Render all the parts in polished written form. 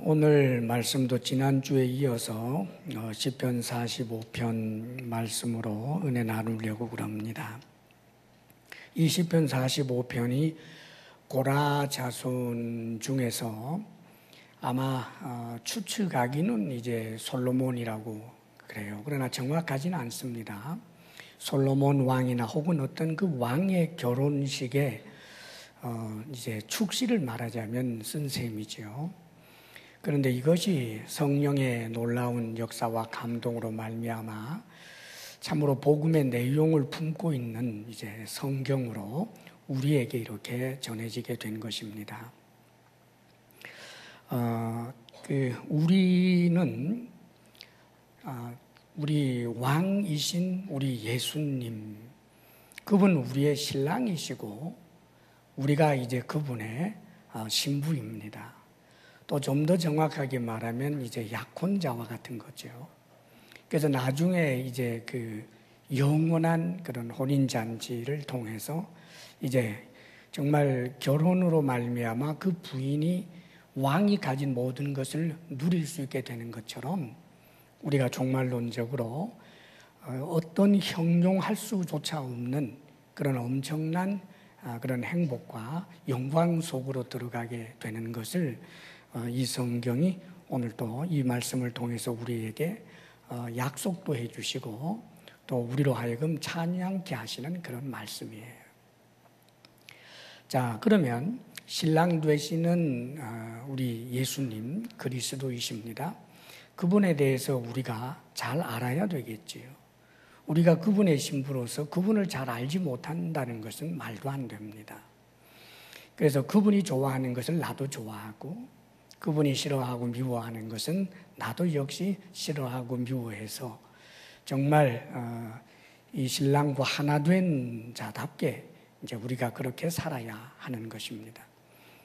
오늘 말씀도 지난주에 이어서 시편 45편 말씀으로 은혜 나누려고 그럽니다. 이 시편 45편이 고라 자손 중에서 아마 추측하기는 이제 솔로몬이라고 그래요. 그러나 정확하지는 않습니다. 솔로몬 왕이나 혹은 어떤 그 왕의 결혼식에 이제 축시를 말하자면 쓴 셈이죠. 그런데 이것이 성령의 놀라운 역사와 감동으로 말미암아 참으로 복음의 내용을 품고 있는 이제 성경으로 우리에게 이렇게 전해지게 된 것입니다. 우리는 우리 왕이신 우리 예수님, 그분 우리의 신랑이시고 우리가 이제 그분의 신부입니다. 또 좀 더 정확하게 말하면 이제 약혼자와 같은 거죠. 그래서 나중에 이제 그 영원한 그런 혼인잔치를 통해서 이제 정말 결혼으로 말미암아 그 부인이 왕이 가진 모든 것을 누릴 수 있게 되는 것처럼 우리가 종말론적으로 어떤 형용할 수조차 없는 그런 엄청난 그런 행복과 영광 속으로 들어가게 되는 것을 이 성경이 오늘 또 이 말씀을 통해서 우리에게 약속도 해주시고 또 우리로 하여금 찬양케 하시는 그런 말씀이에요. 자, 그러면 신랑 되시는 우리 예수님 그리스도이십니다. 그분에 대해서 우리가 잘 알아야 되겠지요. 우리가 그분의 신부로서 그분을 잘 알지 못한다는 것은 말도 안 됩니다. 그래서 그분이 좋아하는 것을 나도 좋아하고 그분이 싫어하고 미워하는 것은 나도 역시 싫어하고 미워해서 정말 이 신랑과 하나 된 자답게 이제 우리가 그렇게 살아야 하는 것입니다.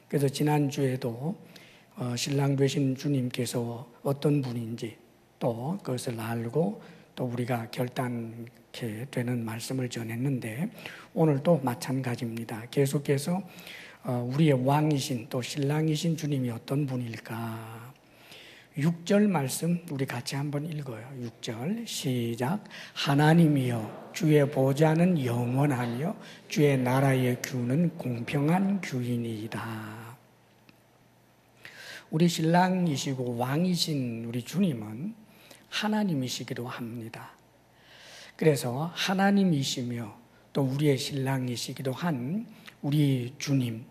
그래서 지난주에도 신랑 되신 주님께서 어떤 분인지 또 그것을 알고 또 우리가 결단케 되는 말씀을 전했는데 오늘도 마찬가지입니다. 계속해서 우리의 왕이신 또 신랑이신 주님이 어떤 분일까? 6절 말씀 우리 같이 한번 읽어요. 6절 시작. 하나님이여 주의 보좌는 영원하며 주의 나라의 규는 공평한 규이니이다. 우리 신랑이시고 왕이신 우리 주님은 하나님이시기도 합니다. 그래서 하나님이시며 또 우리의 신랑이시기도 한 우리 주님,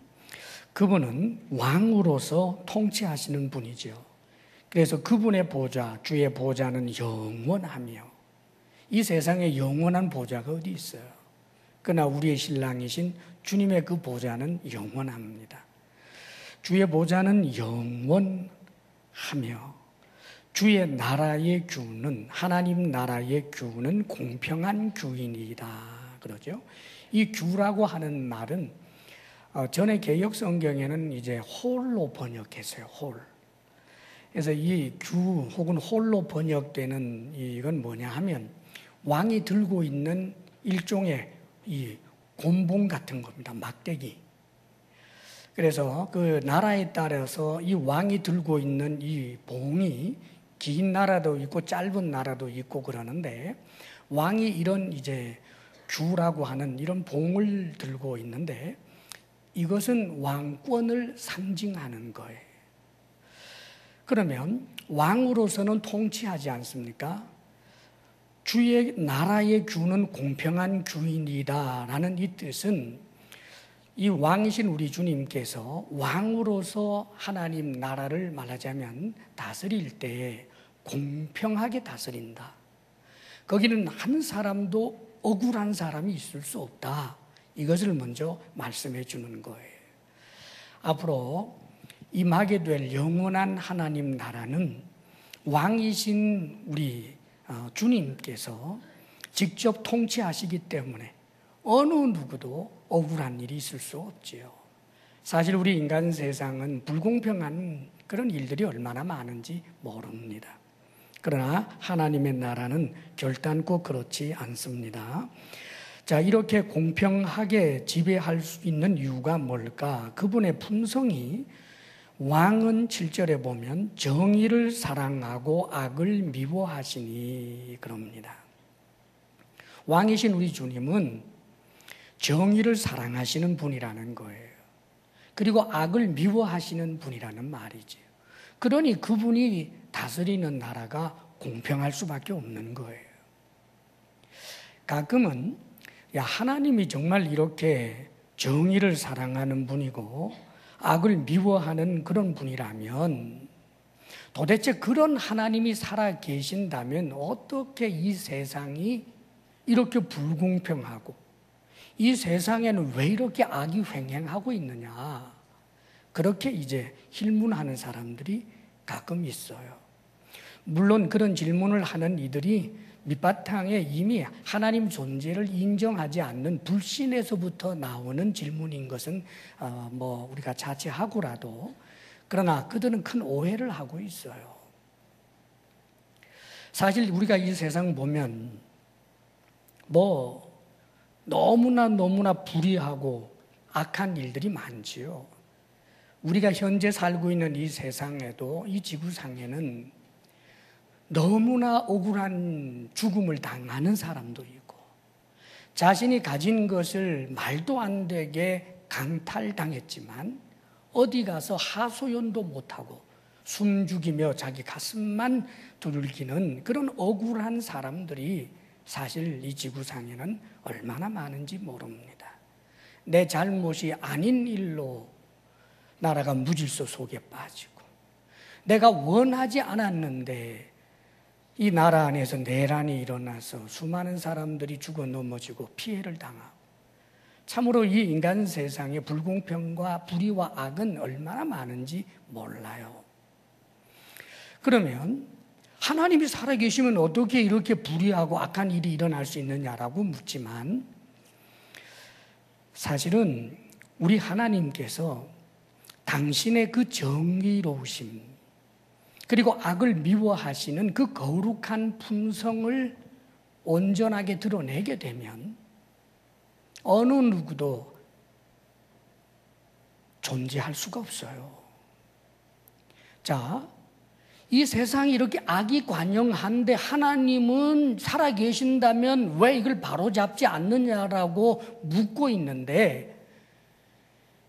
그분은 왕으로서 통치하시는 분이죠. 그래서 그분의 보좌, 주의 보좌는 영원하며 이 세상에 영원한 보좌가 어디 있어요? 그러나 우리의 신랑이신 주님의 그 보좌는 영원합니다. 주의 보좌는 영원하며 주의 나라의 규는 하나님 나라의 규는 공평한 규이니이다. 그러죠. 이 규라고 하는 말은 전에 개역 성경에는 이제 홀로 번역했어요. 홀. 그래서 이 규 혹은 홀로 번역되는 이건 뭐냐 하면 왕이 들고 있는 일종의 이 곤봉 같은 겁니다. 막대기. 그래서 그 나라에 따라서 이 왕이 들고 있는 이 봉이 긴 나라도 있고 짧은 나라도 있고 그러는데 왕이 이런 이제 규라고 하는 이런 봉을 들고 있는데 이것은 왕권을 상징하는 거예요. 그러면 왕으로서는 통치하지 않습니까? 주의 나라의 규는 공평한 규이니이다라는 이 뜻은 이 왕이신 우리 주님께서 왕으로서 하나님 나라를 말하자면 다스릴 때 공평하게 다스린다. 거기는 한 사람도 억울한 사람이 있을 수 없다. 이것을 먼저 말씀해 주는 거예요. 앞으로 임하게 될 영원한 하나님 나라는 왕이신 우리 주님께서 직접 통치하시기 때문에 어느 누구도 억울한 일이 있을 수 없지요. 사실 우리 인간 세상은 불공평한 그런 일들이 얼마나 많은지 모릅니다. 그러나 하나님의 나라는 결단코 그렇지 않습니다. 자, 이렇게 공평하게 지배할 수 있는 이유가 뭘까? 그분의 품성이 왕은 7절에 보면 정의를 사랑하고 악을 미워하시니 그럽니다. 왕이신 우리 주님은 정의를 사랑하시는 분이라는 거예요. 그리고 악을 미워하시는 분이라는 말이죠. 그러니 그분이 다스리는 나라가 공평할 수밖에 없는 거예요. 가끔은 하나님이 정말 이렇게 정의를 사랑하는 분이고 악을 미워하는 그런 분이라면 도대체 그런 하나님이 살아 계신다면 어떻게 이 세상이 이렇게 불공평하고 이 세상에는 왜 이렇게 악이 횡행하고 있느냐, 그렇게 이제 힐문하는 사람들이 가끔 있어요. 물론 그런 질문을 하는 이들이 밑바탕에 이미 하나님 존재를 인정하지 않는 불신에서부터 나오는 질문인 것은 우리가 자제하고라도, 그러나 그들은 큰 오해를 하고 있어요. 사실 우리가 이 세상 보면 너무나 불의하고 악한 일들이 많지요. 우리가 현재 살고 있는 이 세상에도, 이 지구상에는 너무나 억울한 죽음을 당하는 사람도 있고, 자신이 가진 것을 말도 안 되게 강탈당했지만 어디 가서 하소연도 못하고 숨죽이며 자기 가슴만 두들기는 그런 억울한 사람들이 사실 이 지구상에는 얼마나 많은지 모릅니다. 내 잘못이 아닌 일로 나라가 무질서 속에 빠지고, 내가 원하지 않았는데 이 나라 안에서 내란이 일어나서 수많은 사람들이 죽어 넘어지고 피해를 당하고, 참으로 이 인간 세상의 불공평과 불의와 악은 얼마나 많은지 몰라요. 그러면 하나님이 살아계시면 어떻게 이렇게 불의하고 악한 일이 일어날 수 있느냐라고 묻지만, 사실은 우리 하나님께서 당신의 그 정의로우심, 그리고 악을 미워하시는 그 거룩한 품성을 온전하게 드러내게 되면 어느 누구도 존재할 수가 없어요. 자, 이 세상이 이렇게 악이 관영한데 하나님은 살아계신다면 왜 이걸 바로잡지 않느냐라고 묻고 있는데,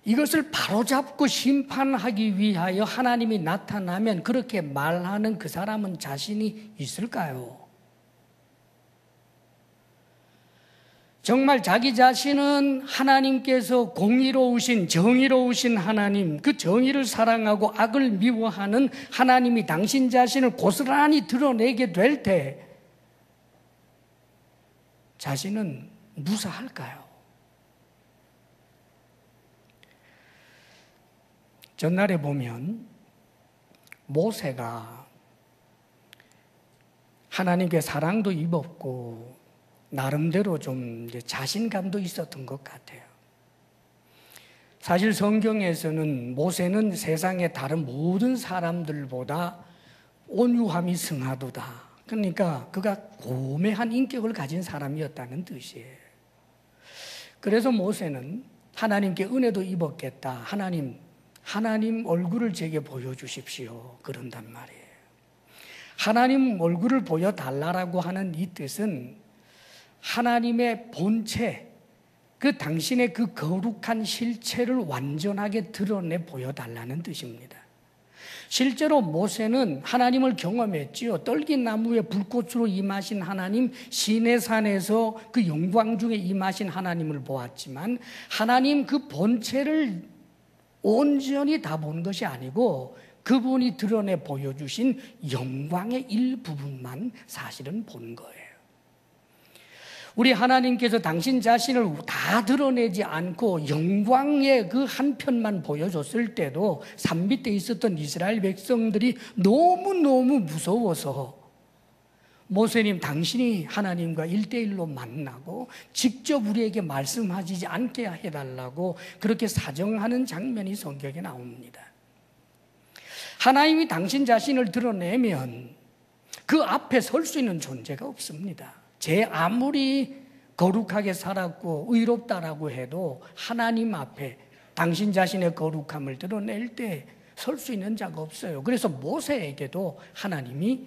이것을 바로잡고 심판하기 위하여 하나님이 나타나면 그렇게 말하는 그 사람은 자신이 있을까요? 정말 자기 자신은 하나님께서 공의로우신, 정의로우신 하나님, 그 정의를 사랑하고 악을 미워하는 하나님이 당신 자신을 고스란히 드러내게 될 때 자신은 무사할까요? 전날에 보면 모세가 하나님께 사랑도 입었고 나름대로 좀 자신감도 있었던 것 같아요. 사실 성경에서는 모세는 세상의 다른 모든 사람들보다 온유함이 승하도다. 그러니까 그가 고매한 인격을 가진 사람이었다는 뜻이에요. 그래서 모세는 하나님께 은혜도 입었겠다. 하나님 얼굴을 제게 보여주십시오. 그런단 말이에요. 하나님 얼굴을 보여달라고 하는 이 뜻은 하나님의 본체, 그 당신의 그 거룩한 실체를 완전하게 드러내 보여달라는 뜻입니다. 실제로 모세는 하나님을 경험했지요. 떨긴 나무에 불꽃으로 임하신 하나님, 시내산에서 그 영광 중에 임하신 하나님을 보았지만 하나님 그 본체를 온전히 다 본 것이 아니고 그분이 드러내 보여주신 영광의 일부분만 사실은 본 거예요. 우리 하나님께서 당신 자신을 다 드러내지 않고 영광의 그 한 편만 보여줬을 때도 산밑에 있었던 이스라엘 백성들이 너무너무 무서워서 모세님, 당신이 하나님과 1대1로 만나고 직접 우리에게 말씀하지 않게 해달라고 그렇게 사정하는 장면이 성경에 나옵니다. 하나님이 당신 자신을 드러내면 그 앞에 설 수 있는 존재가 없습니다. 제 아무리 거룩하게 살았고 의롭다라고 해도 하나님 앞에 당신 자신의 거룩함을 드러낼 때 설 수 있는 자가 없어요. 그래서 모세에게도 하나님이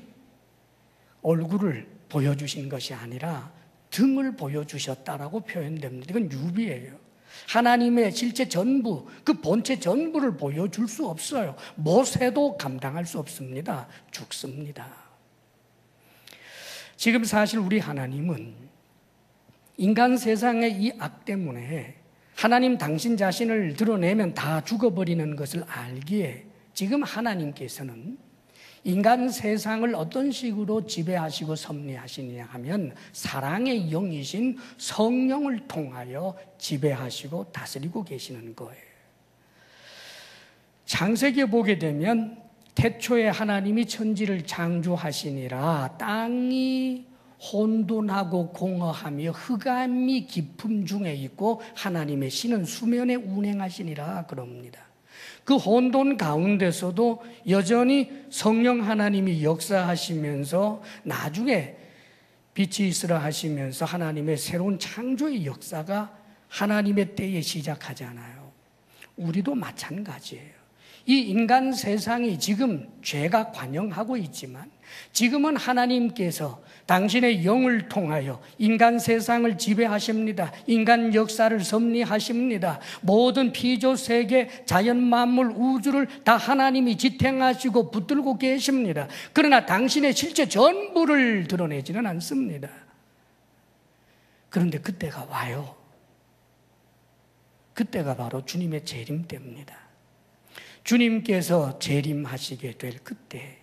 얼굴을 보여주신 것이 아니라 등을 보여주셨다라고 표현됩니다. 이건 유비예요. 하나님의 실제 전부, 그 본체 전부를 보여줄 수 없어요. 모세도 감당할 수 없습니다. 죽습니다. 지금 사실 우리 하나님은 인간 세상의 이 악 때문에 하나님 당신 자신을 드러내면 다 죽어버리는 것을 알기에 지금 하나님께서는 인간 세상을 어떤 식으로 지배하시고 섭리하시느냐 하면 사랑의 영이신 성령을 통하여 지배하시고 다스리고 계시는 거예요. 창세기에 보게 되면 태초에 하나님이 천지를 창조하시니라 땅이 혼돈하고 공허하며 흑암이 깊음 중에 있고 하나님의 신은 수면에 운행하시니라 그럽니다. 그 혼돈 가운데서도 여전히 성령 하나님이 역사하시면서 나중에 빛이 있으라 하시면서 하나님의 새로운 창조의 역사가 하나님의 때에 시작하잖아요. 우리도 마찬가지예요. 이 인간 세상이 지금 죄가 관영하고 있지만 지금은 하나님께서 당신의 영을 통하여 인간 세상을 지배하십니다. 인간 역사를 섭리하십니다. 모든 피조 세계, 자연 만물, 우주를 다 하나님이 지탱하시고 붙들고 계십니다. 그러나 당신의 실제 전부를 드러내지는 않습니다. 그런데 그때가 와요. 그때가 바로 주님의 재림 때입니다. 주님께서 재림하시게 될 그때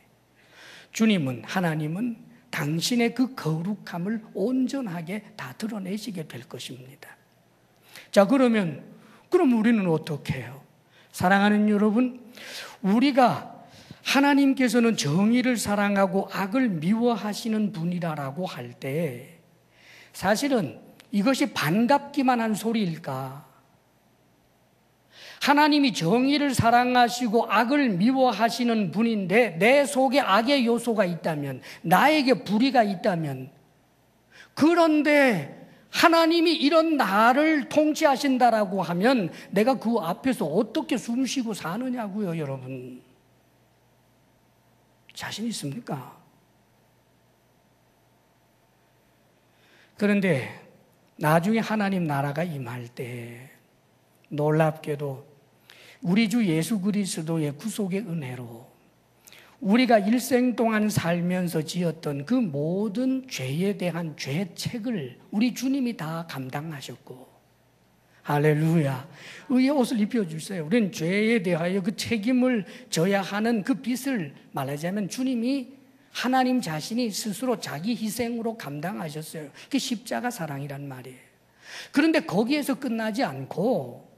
주님은, 하나님은 당신의 그 거룩함을 온전하게 다 드러내시게 될 것입니다. 자, 그럼 우리는 어떻게 해요? 사랑하는 여러분, 우리가 하나님께서는 정의를 사랑하고 악을 미워하시는 분이라고 할 때 사실은 이것이 반갑기만 한 소리일까? 하나님이 정의를 사랑하시고 악을 미워하시는 분인데 내 속에 악의 요소가 있다면, 나에게 불의가 있다면, 그런데 하나님이 이런 나를 통치하신다라고 하면 내가 그 앞에서 어떻게 숨쉬고 사느냐고요, 여러분. 자신 있습니까? 그런데 나중에 하나님 나라가 임할 때 놀랍게도 우리 주 예수 그리스도의 구속의 은혜로 우리가 일생 동안 살면서 지었던 그 모든 죄에 대한 죄책을 우리 주님이 다 감당하셨고, 할렐루야, 의의 옷을 입혀주세요. 우리는 죄에 대하여 그 책임을 져야 하는 그 빚을 말하자면 주님이, 하나님 자신이 스스로 자기 희생으로 감당하셨어요. 그게 십자가 사랑이란 말이에요. 그런데 거기에서 끝나지 않고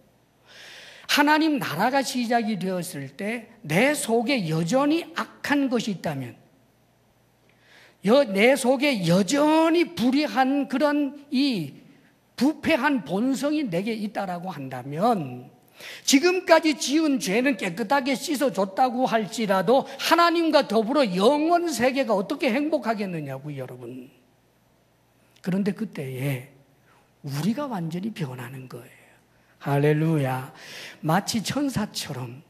하나님 나라가 시작이 되었을 때 내 속에 여전히 악한 것이 있다면, 내 속에 여전히 불의한 그런 이 부패한 본성이 내게 있다라고 한다면, 지금까지 지은 죄는 깨끗하게 씻어줬다고 할지라도 하나님과 더불어 영원 세계가 어떻게 행복하겠느냐고요, 여러분. 그런데 그때에 우리가 완전히 변하는 거예요. 할렐루야. 마치 천사처럼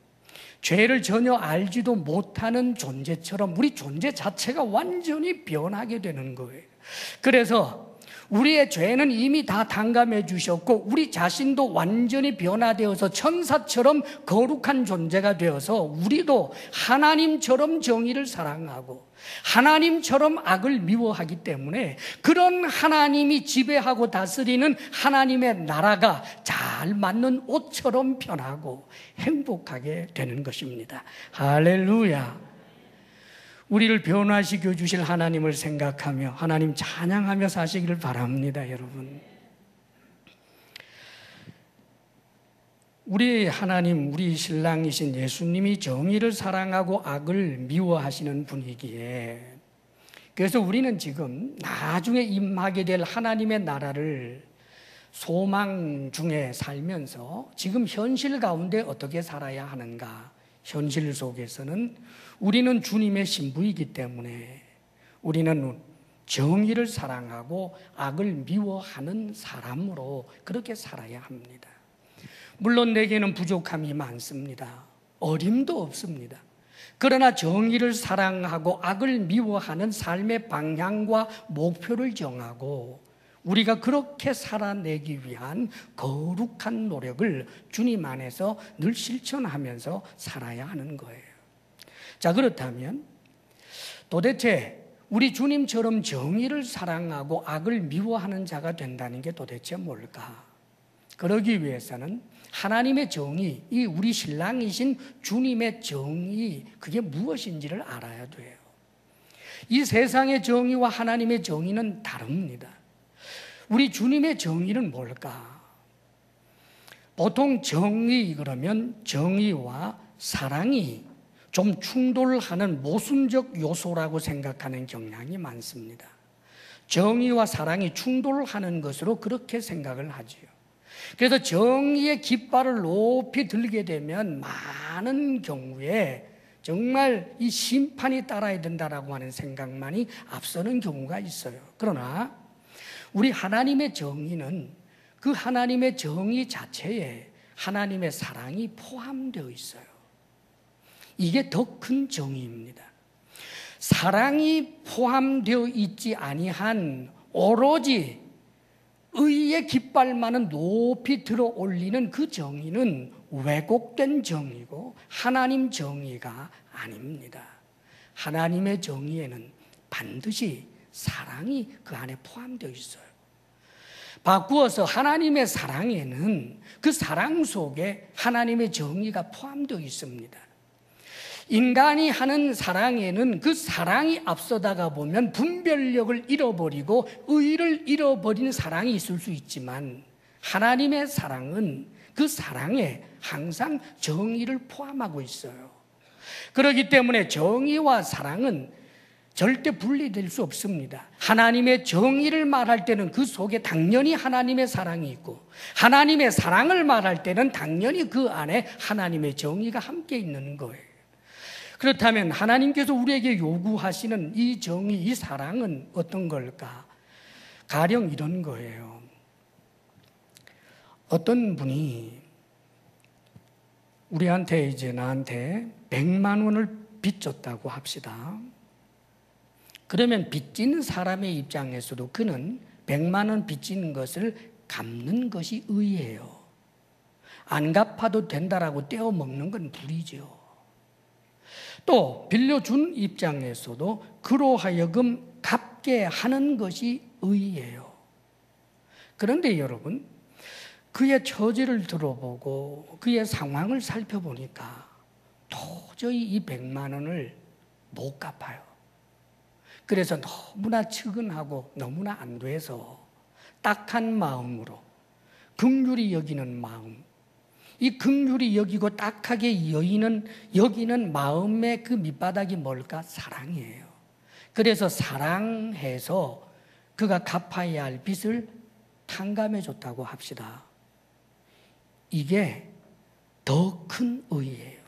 죄를 전혀 알지도 못하는 존재처럼 우리 존재 자체가 완전히 변하게 되는 거예요. 그래서 우리의 죄는 이미 다 탕감해 주셨고 우리 자신도 완전히 변화되어서 천사처럼 거룩한 존재가 되어서 우리도 하나님처럼 정의를 사랑하고 하나님처럼 악을 미워하기 때문에 그런 하나님이 지배하고 다스리는 하나님의 나라가 잘 맞는 옷처럼 변하고 행복하게 되는 것입니다. 할렐루야. 우리를 변화시켜 주실 하나님을 생각하며 하나님 찬양하며 사시기를 바랍니다, 여러분. 우리 하나님, 우리 신랑이신 예수님이 정의를 사랑하고 악을 미워하시는 분이기에, 그래서 우리는 지금 나중에 임하게 될 하나님의 나라를 소망 중에 살면서 지금 현실 가운데 어떻게 살아야 하는가? 현실 속에서는 우리는 주님의 신부이기 때문에 우리는 정의를 사랑하고 악을 미워하는 사람으로 그렇게 살아야 합니다. 물론 내게는 부족함이 많습니다. 어림도 없습니다. 그러나 정의를 사랑하고 악을 미워하는 삶의 방향과 목표를 정하고 우리가 그렇게 살아내기 위한 거룩한 노력을 주님 안에서 늘 실천하면서 살아야 하는 거예요. 자, 그렇다면 도대체 우리 주님처럼 정의를 사랑하고 악을 미워하는 자가 된다는 게 도대체 뭘까? 그러기 위해서는 하나님의 정의, 이 우리 신랑이신 주님의 정의, 그게 무엇인지를 알아야 돼요. 이 세상의 정의와 하나님의 정의는 다릅니다. 우리 주님의 정의는 뭘까? 보통 정의 그러면 정의와 사랑이 좀 충돌하는 모순적 요소라고 생각하는 경향이 많습니다. 정의와 사랑이 충돌하는 것으로 그렇게 생각을 하지요. 그래서 정의의 깃발을 높이 들게 되면 많은 경우에 정말 이 심판이 따라야 된다라고 하는 생각만이 앞서는 경우가 있어요. 그러나 우리 하나님의 정의는 그 하나님의 정의 자체에 하나님의 사랑이 포함되어 있어요. 이게 더 큰 정의입니다. 사랑이 포함되어 있지 아니한 오로지 의의 깃발만은 높이 들어 올리는 그 정의는 왜곡된 정의고 하나님 정의가 아닙니다. 하나님의 정의에는 반드시 사랑이 그 안에 포함되어 있어요. 바꾸어서 하나님의 사랑에는 그 사랑 속에 하나님의 정의가 포함되어 있습니다. 인간이 하는 사랑에는 그 사랑이 앞서다가 보면 분별력을 잃어버리고 의를 잃어버린 사랑이 있을 수 있지만 하나님의 사랑은 그 사랑에 항상 정의를 포함하고 있어요. 그렇기 때문에 정의와 사랑은 절대 분리될 수 없습니다. 하나님의 정의를 말할 때는 그 속에 당연히 하나님의 사랑이 있고 하나님의 사랑을 말할 때는 당연히 그 안에 하나님의 정의가 함께 있는 거예요. 그렇다면 하나님께서 우리에게 요구하시는 이 정의, 이 사랑은 어떤 걸까? 가령 이런 거예요. 어떤 분이 우리한테 이제 나한테 100만 원을 빚졌다고 합시다. 그러면 빚진 사람의 입장에서도 그는 100만 원 빚진 것을 갚는 것이 의예요. 안 갚아도 된다라고 떼어 먹는 건 불이죠. 또 빌려준 입장에서도 그로 하여금 갚게 하는 것이 의예요. 그런데 여러분, 그의 처지를 들어보고 그의 상황을 살펴보니까 도저히 이 100만 원을 못 갚아요. 그래서 너무나 측은하고 너무나 안 돼서 딱한 마음으로 긍휼히 여기는 마음, 이 긍휼히 여기고 딱하게 여기는 마음의 그 밑바닥이 뭘까? 사랑이에요. 그래서 사랑해서 그가 갚아야 할 빚을 탕감해 줬다고 합시다. 이게 더 큰 의예요.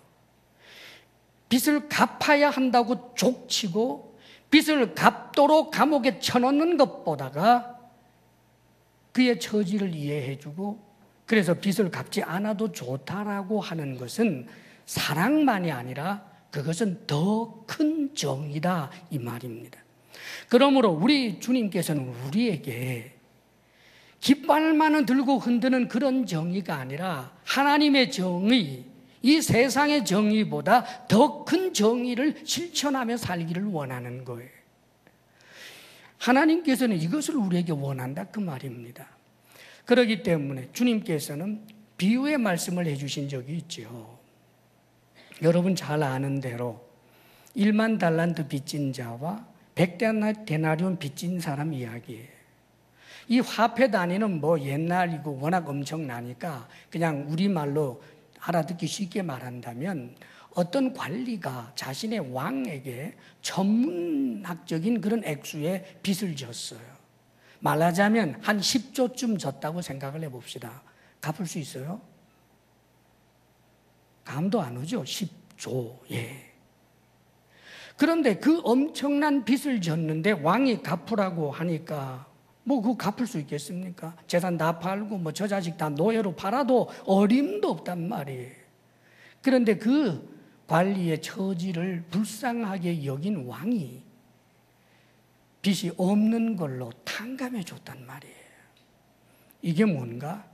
빚을 갚아야 한다고 족치고 빚을 갚도록 감옥에 쳐넣는 것보다가 그의 처지를 이해해 주고 그래서 빚을 갚지 않아도 좋다라고 하는 것은 사랑만이 아니라 그것은 더 큰 정의다 이 말입니다. 그러므로 우리 주님께서는 우리에게 깃발만은 들고 흔드는 그런 정의가 아니라 하나님의 정의, 이 세상의 정의보다 더 큰 정의를 실천하며 살기를 원하는 거예요. 하나님께서는 이것을 우리에게 원한다 그 말입니다. 그렇기 때문에 주님께서는 비유의 말씀을 해주신 적이 있죠. 여러분 잘 아는 대로 1만 달란트 빚진 자와 100데나리온 빚진 사람 이야기예요. 이 화폐 단위는 뭐 옛날이고 워낙 엄청나니까 그냥 우리말로 알아듣기 쉽게 말한다면 어떤 관리가 자신의 왕에게 천문학적인 그런 액수의 빚을 졌어요. 말하자면 한 10조쯤 졌다고 생각을 해봅시다. 갚을 수 있어요? 감도 안 오죠? 10조. 예. 그런데 그 엄청난 빚을 졌는데 왕이 갚으라고 하니까 뭐 그거 갚을 수 있겠습니까? 재산 다 팔고 뭐 저 자식 다 노예로 팔아도 어림도 없단 말이에요. 그런데 그 관리의 처지를 불쌍하게 여긴 왕이 빚이 없는 걸로 탕감해 줬단 말이에요. 이게 뭔가?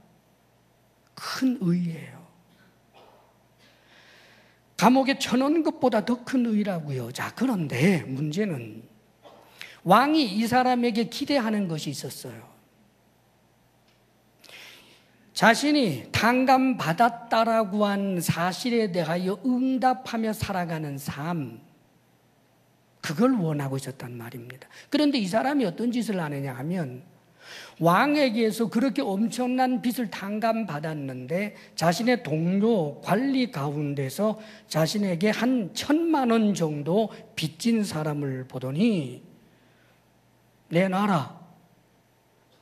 큰 의예요. 감옥에 쳐넣는 것보다 더 큰 의라고요. 자, 그런데 문제는 왕이 이 사람에게 기대하는 것이 있었어요. 자신이 탕감받았다라고 한 사실에 대하여 응답하며 살아가는 삶, 그걸 원하고 있었단 말입니다. 그런데 이 사람이 어떤 짓을 하느냐 하면 왕에게서 그렇게 엄청난 빚을 탕감받았는데 자신의 동료 관리 가운데서 자신에게 한 1,000만 원 정도 빚진 사람을 보더니 내놔라,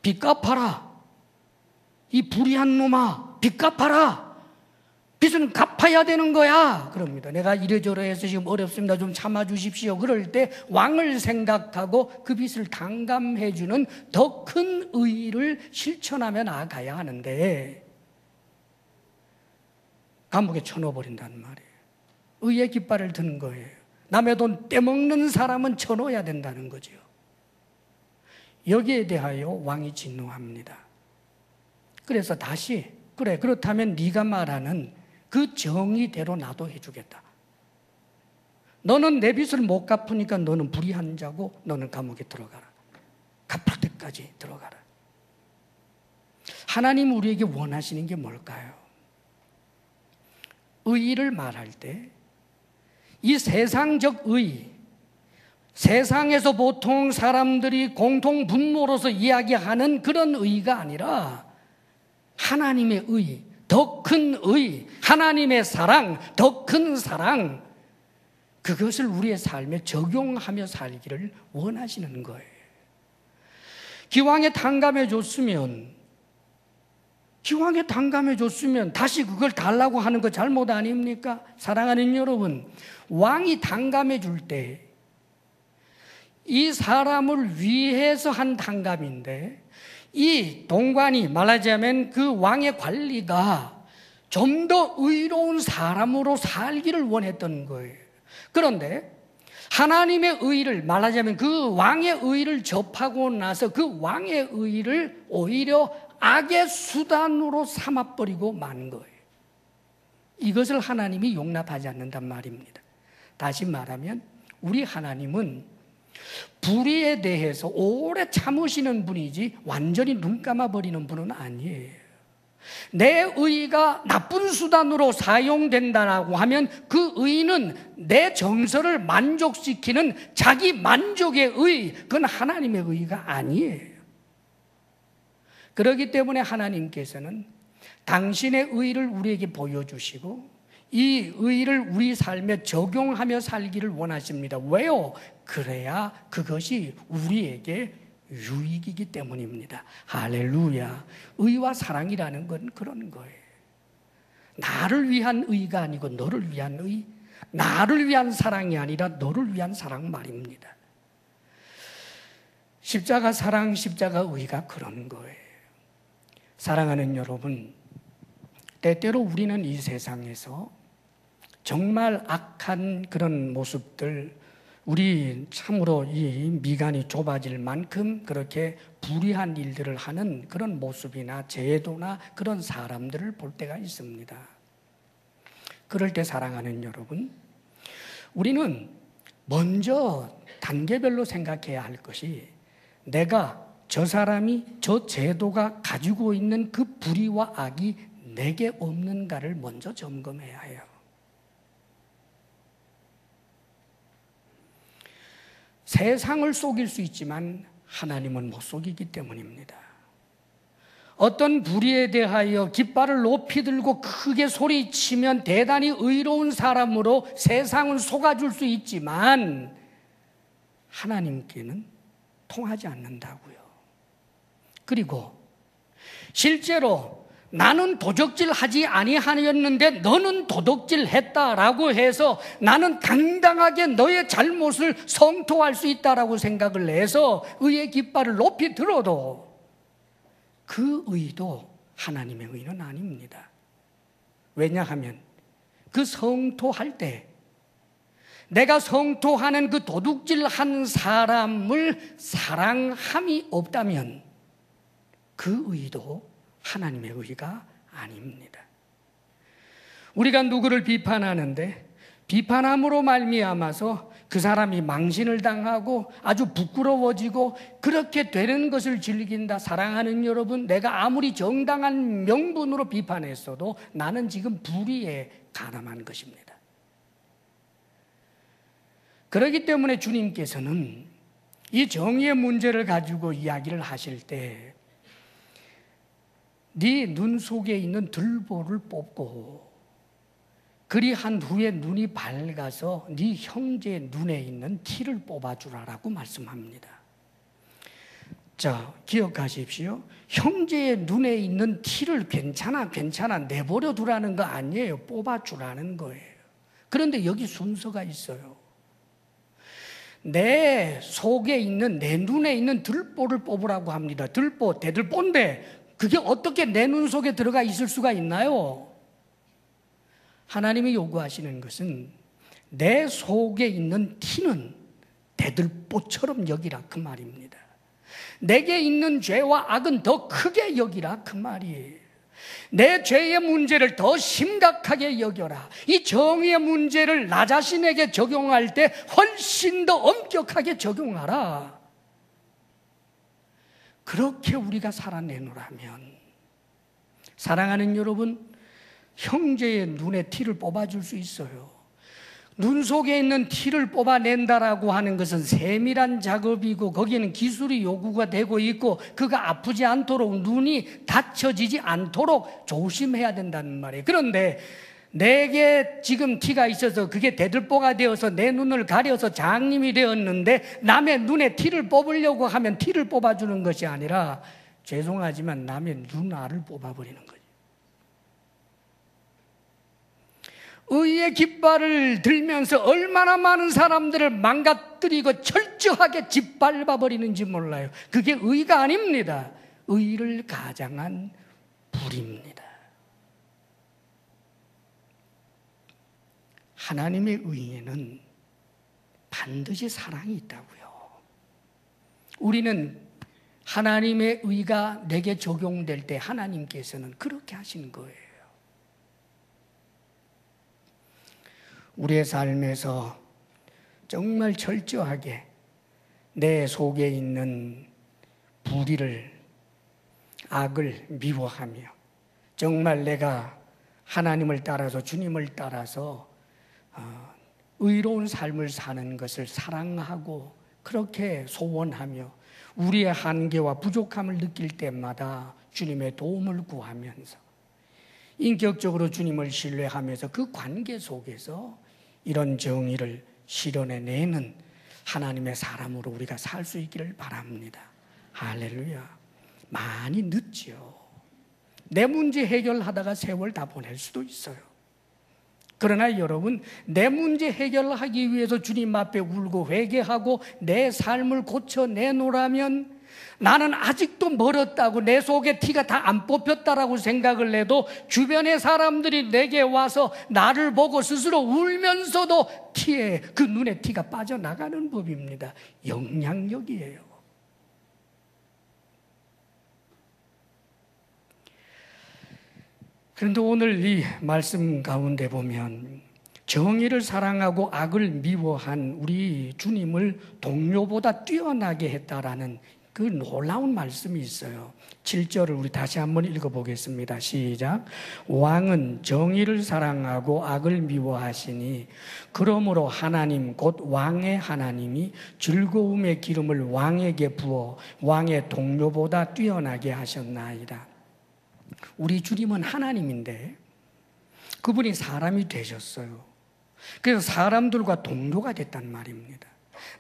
빚 갚아라, 이 불의한 놈아, 빚 갚아라, 빚은 갚아야 되는 거야. 그럽니다. 내가 이래저래해서 지금 어렵습니다, 좀 참아주십시오. 그럴 때 왕을 생각하고 그 빚을 탕감해주는 더 큰 의의를 실천하며 나아가야 하는데 감옥에 쳐넣어버린단 말이에요. 의의 깃발을 든 거예요. 남의 돈 떼먹는 사람은 쳐넣어야 된다는 거죠. 여기에 대하여 왕이 진노합니다. 그래서 다시 그래, 그렇다면 네가 말하는 그 정의대로 나도 해주겠다. 너는 내 빚을 못 갚으니까 너는 불의한 자고 너는 감옥에 들어가라. 갚을 때까지 들어가라. 하나님 우리에게 원하시는 게 뭘까요? 의의를 말할 때 이 세상적 의의, 세상에서 보통 사람들이 공통 분모로서 이야기하는 그런 의의가 아니라 하나님의 의의, 더 큰 의의, 하나님의 사랑, 더 큰 사랑, 그것을 우리의 삶에 적용하며 살기를 원하시는 거예요. 기왕에 탕감해 줬으면 다시 그걸 달라고 하는 거 잘못 아닙니까? 사랑하는 여러분, 왕이 탕감해 줄 때 이 사람을 위해서 한 탕감인데 이 동관이 말하자면 그 왕의 관리가 좀 더 의로운 사람으로 살기를 원했던 거예요. 그런데 하나님의 의를 말하자면 그 왕의 의를 접하고 나서 그 왕의 의를 오히려 악의 수단으로 삼아버리고 만 거예요. 이것을 하나님이 용납하지 않는단 말입니다. 다시 말하면 우리 하나님은 불의에 대해서 오래 참으시는 분이지 완전히 눈 감아버리는 분은 아니에요. 내 의의가 나쁜 수단으로 사용된다라고 하면 그 의의는 내 정서를 만족시키는 자기 만족의 의의, 그건 하나님의 의의가 아니에요. 그렇기 때문에 하나님께서는 당신의 의의를 우리에게 보여주시고 이 의의를 우리 삶에 적용하며 살기를 원하십니다. 왜요? 그래야 그것이 우리에게 유익이기 때문입니다. 할렐루야. 의와 사랑이라는 건 그런 거예요. 나를 위한 의가 아니고 너를 위한 의, 나를 위한 사랑이 아니라 너를 위한 사랑 말입니다. 십자가 사랑, 십자가 의가 그런 거예요. 사랑하는 여러분, 때때로 우리는 이 세상에서 정말 악한 그런 모습들, 우리 참으로 이 미간이 좁아질 만큼 그렇게 불의한 일들을 하는 그런 모습이나 제도나 그런 사람들을 볼 때가 있습니다. 그럴 때 사랑하는 여러분, 우리는 먼저 단계별로 생각해야 할 것이 내가 저 사람이 저 제도가 가지고 있는 그 불의와 악이 내게 없는가를 먼저 점검해야 해요. 세상을 속일 수 있지만 하나님은 못 속이기 때문입니다. 어떤 불의에 대하여 깃발을 높이 들고 크게 소리치면 대단히 의로운 사람으로 세상은 속아줄 수 있지만 하나님께는 통하지 않는다고요. 그리고 실제로 나는 도적질 하지 아니하였는데 너는 도둑질 했다라고 해서 나는 당당하게 너의 잘못을 성토할 수 있다라고 생각을 해서 의의 깃발을 높이 들어도 그 의도 하나님의 의는 아닙니다. 왜냐하면 그 성토할 때 내가 성토하는 그 도둑질한 사람을 사랑함이 없다면 그 의도 하나님의 의가 아닙니다. 우리가 누구를 비판하는데 비판함으로 말미암아서 그 사람이 망신을 당하고 아주 부끄러워지고 그렇게 되는 것을 즐긴다. 사랑하는 여러분, 내가 아무리 정당한 명분으로 비판했어도 나는 지금 불의에 가담한 것입니다. 그렇기 때문에 주님께서는 이 정의의 문제를 가지고 이야기를 하실 때 네 눈 속에 있는 들보를 뽑고 그리한 후에 눈이 밝아서 네 형제의 눈에 있는 티를 뽑아주라라고 말씀합니다. 자, 기억하십시오. 형제의 눈에 있는 티를 괜찮아 내버려 두라는 거 아니에요. 뽑아주라는 거예요. 그런데 여기 순서가 있어요. 내 속에 있는, 내 눈에 있는 들보를 뽑으라고 합니다. 들보, 대들보인데 그게 어떻게 내 눈 속에 들어가 있을 수가 있나요? 하나님이 요구하시는 것은 내 속에 있는 티는 대들보처럼 여기라 그 말입니다. 내게 있는 죄와 악은 더 크게 여기라 그 말이에요. 내 죄의 문제를 더 심각하게 여겨라. 이 정의의 문제를 나 자신에게 적용할 때 훨씬 더 엄격하게 적용하라. 그렇게 우리가 살아내노라면, 사랑하는 여러분, 형제의 눈에 티를 뽑아줄 수 있어요. 눈 속에 있는 티를 뽑아낸다라고 하는 것은 세밀한 작업이고 거기에는 기술이 요구가 되고 있고 그가 아프지 않도록, 눈이 다쳐지지 않도록 조심해야 된다는 말이에요. 그런데 내게 지금 티가 있어서 그게 대들보가 되어서 내 눈을 가려서 장님이 되었는데 남의 눈에 티를 뽑으려고 하면 티를 뽑아주는 것이 아니라 죄송하지만 남의 눈알을 뽑아버리는 거예요. 의의 깃발을 들면서 얼마나 많은 사람들을 망가뜨리고 철저하게 짓밟아버리는지 몰라요. 그게 의가 아닙니다. 의를 가장한 불입니다. 하나님의 의에는 반드시 사랑이 있다고요. 우리는 하나님의 의가 내게 적용될 때 하나님께서는 그렇게 하시는 거예요. 우리의 삶에서 정말 철저하게 내 속에 있는 불의를, 악을 미워하며 정말 내가 하나님을 따라서, 주님을 따라서 의로운 삶을 사는 것을 사랑하고 그렇게 소원하며 우리의 한계와 부족함을 느낄 때마다 주님의 도움을 구하면서 인격적으로 주님을 신뢰하면서 그 관계 속에서 이런 정의를 실현해내는 하나님의 사람으로 우리가 살 수 있기를 바랍니다. 할렐루야. 많이 늦죠. 내 문제 해결하다가 세월 다 보낼 수도 있어요. 그러나 여러분, 내 문제 해결하기 위해서 주님 앞에 울고 회개하고 내 삶을 고쳐내노라면 나는 아직도 멀었다고, 내 속에 티가 다 안 뽑혔다라고 생각을 해도 주변의 사람들이 내게 와서 나를 보고 스스로 울면서도 티에, 그 눈에 티가 빠져나가는 법입니다. 영향력이에요. 그런데 오늘 이 말씀 가운데 보면 정의를 사랑하고 악을 미워한 우리 주님을 동료보다 뛰어나게 했다라는 그 놀라운 말씀이 있어요. 7절을 우리 다시 한번 읽어보겠습니다. 시작. 왕은 정의를 사랑하고 악을 미워하시니 그러므로 하나님 곧 왕의 하나님이 즐거움의 기름을 왕에게 부어 왕의 동료보다 뛰어나게 하셨나이다. 우리 주님은 하나님인데 그분이 사람이 되셨어요. 그래서 사람들과 동료가 됐단 말입니다.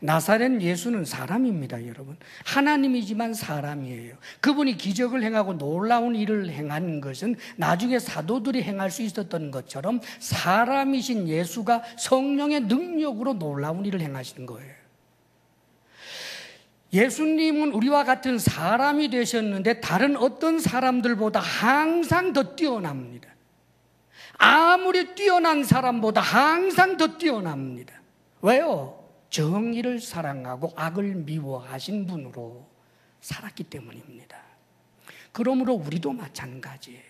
나사렛 예수는 사람입니다, 여러분. 하나님이지만 사람이에요. 그분이 기적을 행하고 놀라운 일을 행한 것은 나중에 사도들이 행할 수 있었던 것처럼 사람이신 예수가 성령의 능력으로 놀라운 일을 행하시는 거예요. 예수님은 우리와 같은 사람이 되셨는데 다른 어떤 사람들보다 항상 더 뛰어납니다. 아무리 아무리 뛰어난 사람보다 항상 더 뛰어납니다. 왜요? 정의를 사랑하고 악을 미워하신 분으로 살았기 때문입니다. 그러므로 우리도 마찬가지예요.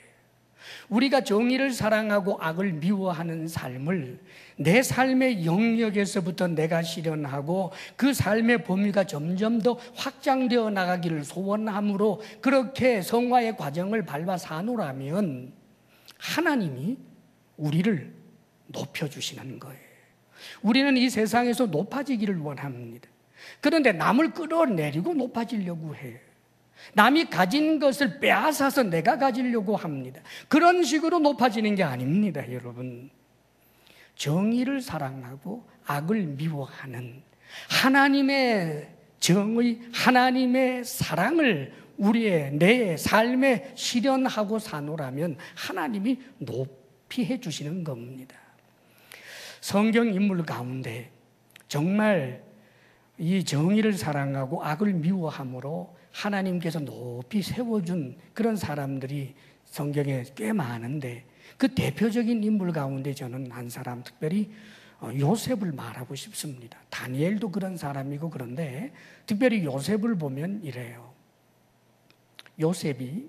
우리가 정의를 사랑하고 악을 미워하는 삶을 내 삶의 영역에서부터 내가 실현하고 그 삶의 범위가 점점 더 확장되어 나가기를 소원함으로 그렇게 성화의 과정을 밟아 사노라면 하나님이 우리를 높여주시는 거예요. 우리는 이 세상에서 높아지기를 원합니다. 그런데 남을 끌어내리고 높아지려고 해요. 남이 가진 것을 빼앗아서 내가 가지려고 합니다. 그런 식으로 높아지는 게 아닙니다, 여러분. 정의를 사랑하고 악을 미워하는 하나님의 정의, 하나님의 사랑을 우리의 내 삶에 실현하고 사노라면 하나님이 높이 해주시는 겁니다. 성경 인물 가운데 정말 이 정의를 사랑하고 악을 미워함으로 하나님께서 높이 세워준 그런 사람들이 성경에 꽤 많은데 그 대표적인 인물 가운데 저는 한 사람, 특별히 요셉을 말하고 싶습니다. 다니엘도 그런 사람이고 그런데 특별히 요셉을 보면 이래요. 요셉이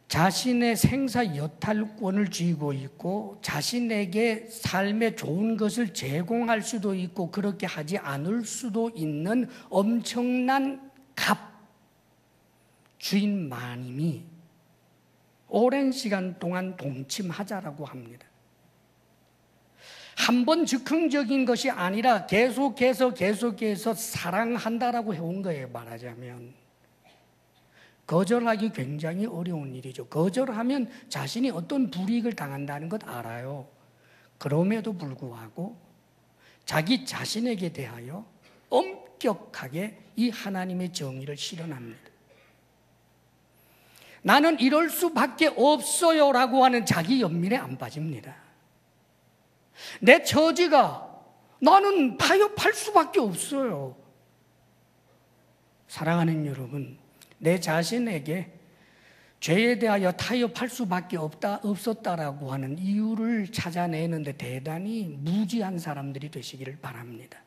자신의 생사 여탈권을 쥐고 있고 자신에게 삶에 좋은 것을 제공할 수도 있고 그렇게 하지 않을 수도 있는 엄청난 주인 마님이 오랜 시간 동안 동침하자라고 합니다. 한 번 즉흥적인 것이 아니라 계속해서 사랑한다라고 해온 거예요, 말하자면. 거절하기 굉장히 어려운 일이죠. 거절하면 자신이 어떤 불이익을 당한다는 것 알아요. 그럼에도 불구하고 자기 자신에게 대하여 엄격하게 이 하나님의 정의를 실현합니다. 나는 이럴 수밖에 없어요 라고 하는 자기 연민에 안 빠집니다. 내 처지가 나는 타협할 수밖에 없어요. 사랑하는 여러분, 내 자신에게 죄에 대하여 타협할 수밖에 없었다라고 하는 이유를 찾아내는데 대단히 무지한 사람들이 되시기를 바랍니다.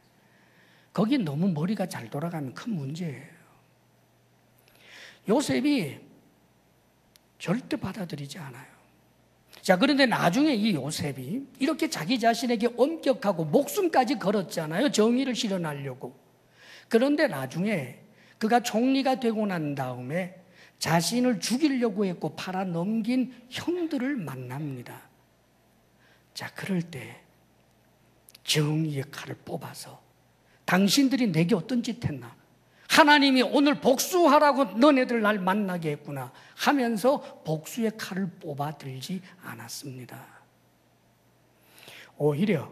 거기 너무 머리가 잘 돌아가면 큰 문제예요. 요셉이 절대 받아들이지 않아요. 자, 그런데 나중에 이 요셉이 이렇게 자기 자신에게 엄격하고 목숨까지 걸었잖아요. 정의를 실현하려고. 그런데 나중에 그가 총리가 되고 난 다음에 자신을 죽이려고 했고 팔아넘긴 형들을 만납니다. 자, 그럴 때 정의의 칼을 뽑아서 당신들이 내게 어떤 짓 했나? 하나님이 오늘 복수하라고 너네들 날 만나게 했구나 하면서 복수의 칼을 뽑아 들지 않았습니다. 오히려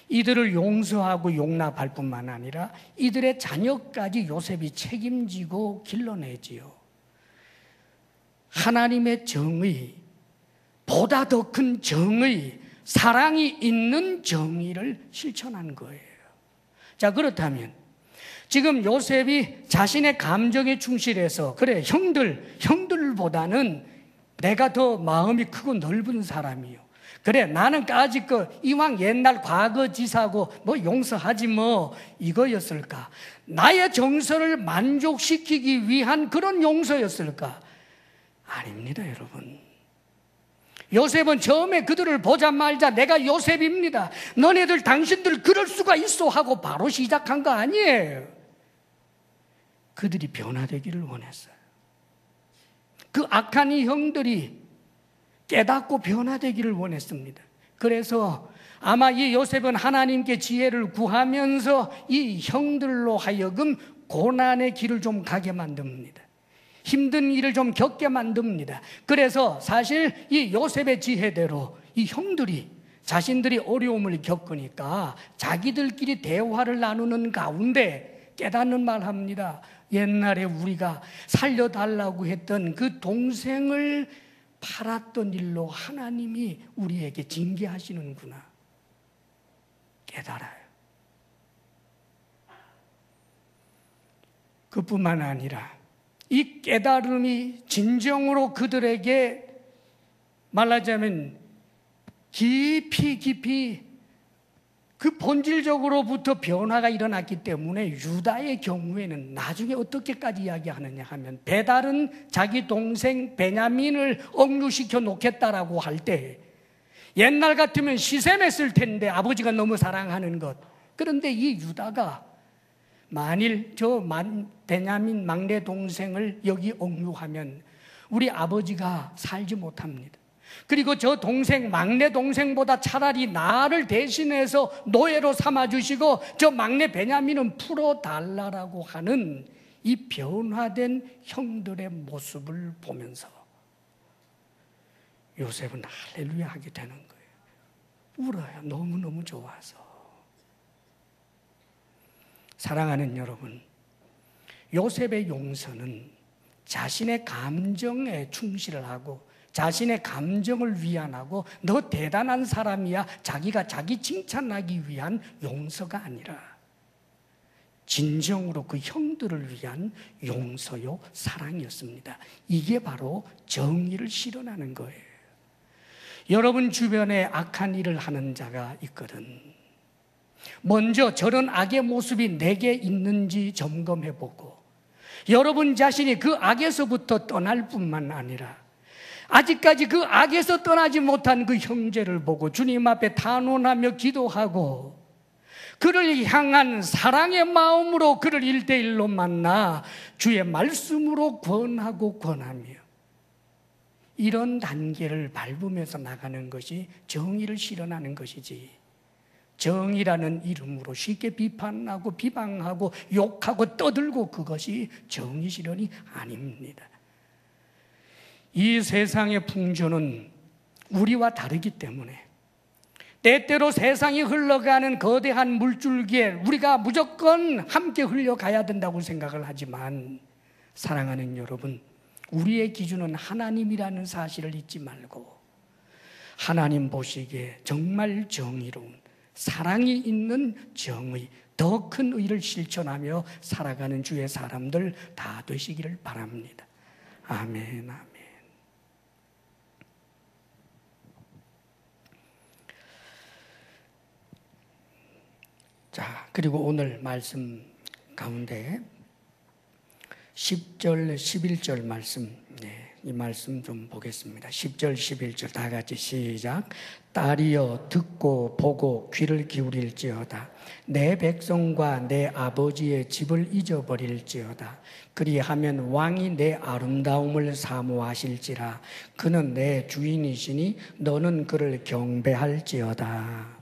이들을 용서하고 용납할 뿐만 아니라 이들의 자녀까지 요셉이 책임지고 길러내지요. 하나님의 정의, 보다 더 큰 정의, 사랑이 있는 정의를 실천한 거예요. 자, 그렇다면 지금 요셉이 자신의 감정에 충실해서 그래, 형들보다는 내가 더 마음이 크고 넓은 사람이요. 그래, 나는 아직 이왕 옛날 과거지사고 용서하지 이거였을까? 나의 정서를 만족시키기 위한 그런 용서였을까? 아닙니다, 여러분. 요셉은 처음에 그들을 보자마자 내가 요셉입니다. 너네들 당신들 그럴 수가 있어 하고 바로 시작한 거 아니에요. 그들이 변화되기를 원했어요. 그 악한 이 형들이 깨닫고 변화되기를 원했습니다. 그래서 아마 이 요셉은 하나님께 지혜를 구하면서 이 형들로 하여금 고난의 길을 좀 가게 만듭니다. 힘든 일을 좀 겪게 만듭니다. 그래서 사실 이 요셉의 지혜대로 이 형들이 자신들이 어려움을 겪으니까 자기들끼리 대화를 나누는 가운데 깨닫는 말 합니다. 옛날에 우리가 살려달라고 했던 그 동생을 팔았던 일로 하나님이 우리에게 징계하시는구나 깨달아요. 그뿐만 아니라 이 깨달음이 진정으로 그들에게 말하자면 깊이 그 본질적으로부터 변화가 일어났기 때문에 유다의 경우에는 나중에 어떻게까지 이야기하느냐 하면 배달은 자기 동생 베냐민을 억류시켜 놓겠다라고 할 때 옛날 같으면 시샘했을 텐데 아버지가 너무 사랑하는 것. 그런데 이 유다가 만일 베냐민 막내 동생을 여기 억류하면 우리 아버지가 살지 못합니다. 그리고 저 동생, 막내 동생보다 차라리 나를 대신해서 노예로 삼아주시고 저 막내 베냐민은 풀어달라라고 하는 이 변화된 형들의 모습을 보면서 요셉은 할렐루야 하게 되는 거예요. 울어요. 너무너무 좋아서. 사랑하는 여러분, 요셉의 용서는 자신의 감정에 충실을 하고 자신의 감정을 위안하고 너 대단한 사람이야 자기가 자기 칭찬하기 위한 용서가 아니라 진정으로 그 형들을 위한 용서요 사랑이었습니다. 이게 바로 정의를 실현하는 거예요. 여러분 주변에 악한 일을 하는 자가 있거든. 먼저 저런 악의 모습이 내게 있는지 점검해보고 여러분 자신이 그 악에서부터 떠날 뿐만 아니라 아직까지 그 악에서 떠나지 못한 그 형제를 보고 주님 앞에 탄원하며 기도하고 그를 향한 사랑의 마음으로 그를 1대1로 만나 주의 말씀으로 권하고 권하며 이런 단계를 밟으면서 나가는 것이 정의를 실현하는 것이지, 정의라는 이름으로 쉽게 비판하고 비방하고 욕하고 떠들고 그것이 정의 실현이 아닙니다. 이 세상의 풍조는 우리와 다르기 때문에 때때로 세상이 흘러가는 거대한 물줄기에 우리가 무조건 함께 흘러가야 된다고 생각을 하지만 사랑하는 여러분, 우리의 기준은 하나님이라는 사실을 잊지 말고 하나님 보시기에 정말 정의로운 사랑이 있는 정의, 더 큰 의를 실천하며 살아가는 주의 사람들 다 되시기를 바랍니다. 아멘, 아멘. 자, 그리고 오늘 말씀 가운데 10절, 11절 말씀, 이 말씀 좀 보겠습니다. 10절, 11절 다 같이 시작. 딸이여 듣고 보고 귀를 기울일지어다. 내 백성과 내 아버지의 집을 잊어버릴지어다. 그리하면 왕이 내 아름다움을 사모하실지라. 그는 내 주인이시니 너는 그를 경배할지어다.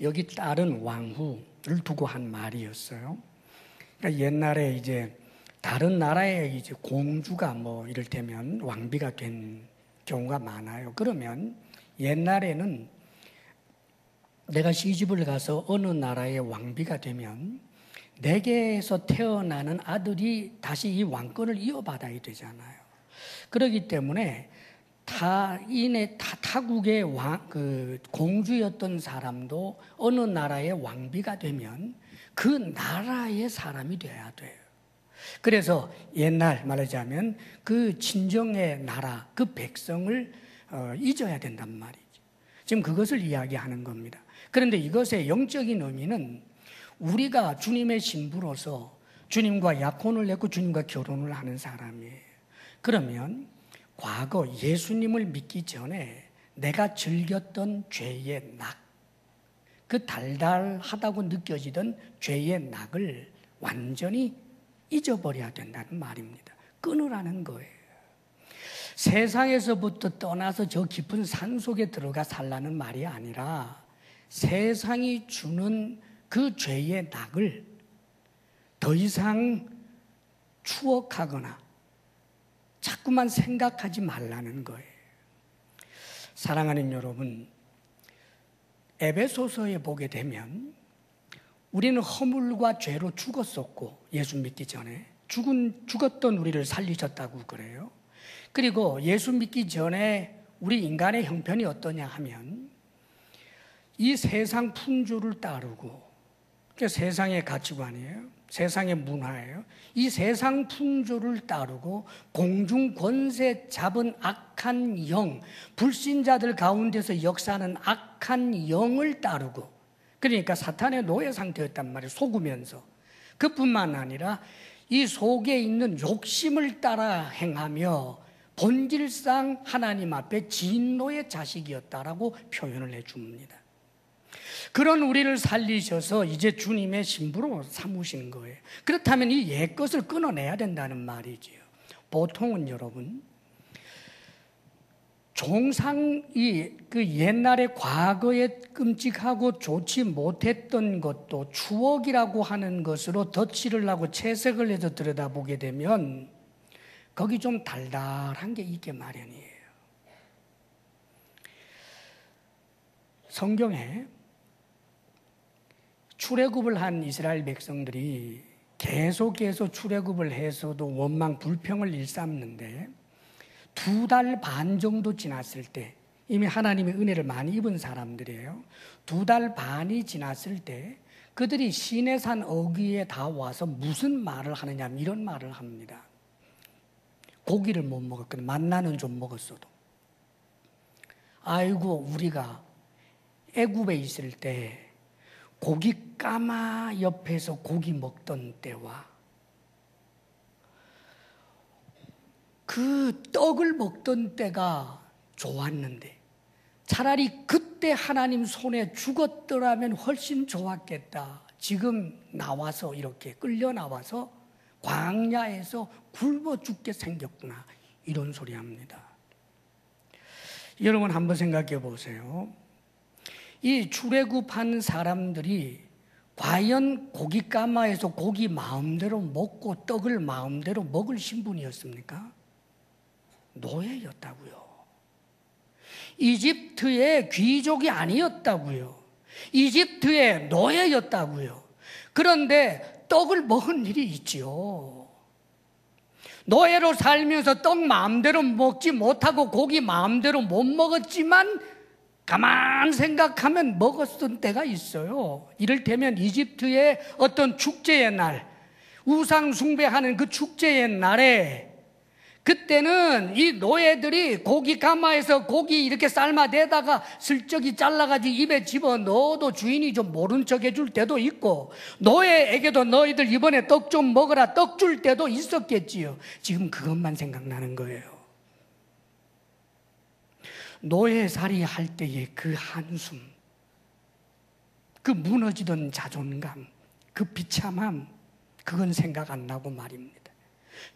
여기 딸은 왕후를 두고 한 말이었어요. 그러니까 옛날에 이제 다른 나라의 이제 공주가 이를테면 왕비가 된 경우가 많아요. 그러면 옛날에는 내가 시집을 가서 어느 나라의 왕비가 되면 내게서 태어나는 아들이 다시 이 왕권을 이어받아야 되잖아요. 그렇기 때문에 타국의 공주였던 사람도 어느 나라의 왕비가 되면 그 나라의 사람이 돼야 돼요. 그래서 옛날 말하자면 그 친정의 나라, 그 백성을 잊어야 된단 말이죠. 지금 그것을 이야기하는 겁니다. 그런데 이것의 영적인 의미는 우리가 주님의 신부로서 주님과 약혼을 맺고 주님과 결혼을 하는 사람이에요. 그러면 과거 예수님을 믿기 전에 내가 즐겼던 죄의 낙, 그 달달하다고 느껴지던 죄의 낙을 완전히 잊어버려야 된다는 말입니다. 끊으라는 거예요. 세상에서부터 떠나서 저 깊은 산속에 들어가 살라는 말이 아니라 세상이 주는 그 죄의 낙을 더 이상 추억하거나 자꾸만 생각하지 말라는 거예요. 사랑하는 여러분, 에베소서에 보게 되면 우리는 허물과 죄로 죽었었고 예수 믿기 전에 죽었던 우리를 살리셨다고 그래요. 그리고 예수 믿기 전에 우리 인간의 형편이 어떠냐 하면 이 세상 풍조를 따르고, 그게 세상의 가치관이에요. 세상의 문화예요. 이 세상 풍조를 따르고 공중 권세 잡은 악한 영, 불신자들 가운데서 역사하는 악한 영을 따르고, 그러니까 사탄의 노예 상태였단 말이에요. 속으면서. 그뿐만 아니라 이 속에 있는 욕심을 따라 행하며 본질상 하나님 앞에 진노의 자식이었다라고 표현을 해줍니다. 그런 우리를 살리셔서 이제 주님의 신부로 삼으신 거예요. 그렇다면 이 옛것을 끊어내야 된다는 말이지요. 보통은 여러분, 종상 그 옛날에 과거에 끔찍하고 좋지 못했던 것도 추억이라고 하는 것으로 덧칠을 하고 채색을 해서 들여다보게 되면 거기 좀 달달한 게 있게 마련이에요. 성경에 출애굽을 한 이스라엘 백성들이 계속해서 출애굽을 해서도 원망 불평을 일삼는데 2달 반 정도 지났을 때, 이미 하나님의 은혜를 많이 입은 사람들이에요. 2달 반이 지났을 때 그들이 시내산 어귀에 다 와서 무슨 말을 하느냐, 이런 말을 합니다. 고기를 못 먹었거든. 만나는 좀 먹었어도. 아이고, 우리가 애굽에 있을 때 고기 까마 옆에서 고기 먹던 때와 그 떡을 먹던 때가 좋았는데 차라리 그때 하나님 손에 죽었더라면 훨씬 좋았겠다. 지금 나와서 이렇게 끌려 나와서 광야에서 굶어 죽게 생겼구나. 이런 소리 합니다. 여러분 한번 생각해 보세요. 이 출애굽한 사람들이 과연 고깃가마에서 고기 마음대로 먹고 떡을 마음대로 먹을 신분이었습니까? 노예였다고요. 이집트의 귀족이 아니었다고요. 이집트의 노예였다고요. 그런데 떡을 먹은 일이 있지요. 노예로 살면서 떡 마음대로 먹지 못하고 고기 마음대로 못 먹었지만 가만 생각하면 먹었던 때가 있어요. 이를테면 이집트의 어떤 축제의 날, 우상 숭배하는 그 축제의 날에 그때는 이 노예들이 고기 가마에서 고기 이렇게 삶아대다가 슬쩍이 잘라가지고 입에 집어넣어도 주인이 좀 모른 척 해줄 때도 있고, 노예에게도 너희들 이번에 떡 좀 먹어라 떡 줄 때도 있었겠지요. 지금 그것만 생각나는 거예요. 노예살이 할 때의 그 한숨, 그 무너지던 자존감, 그 비참함, 그건 생각 안 나고 말입니다.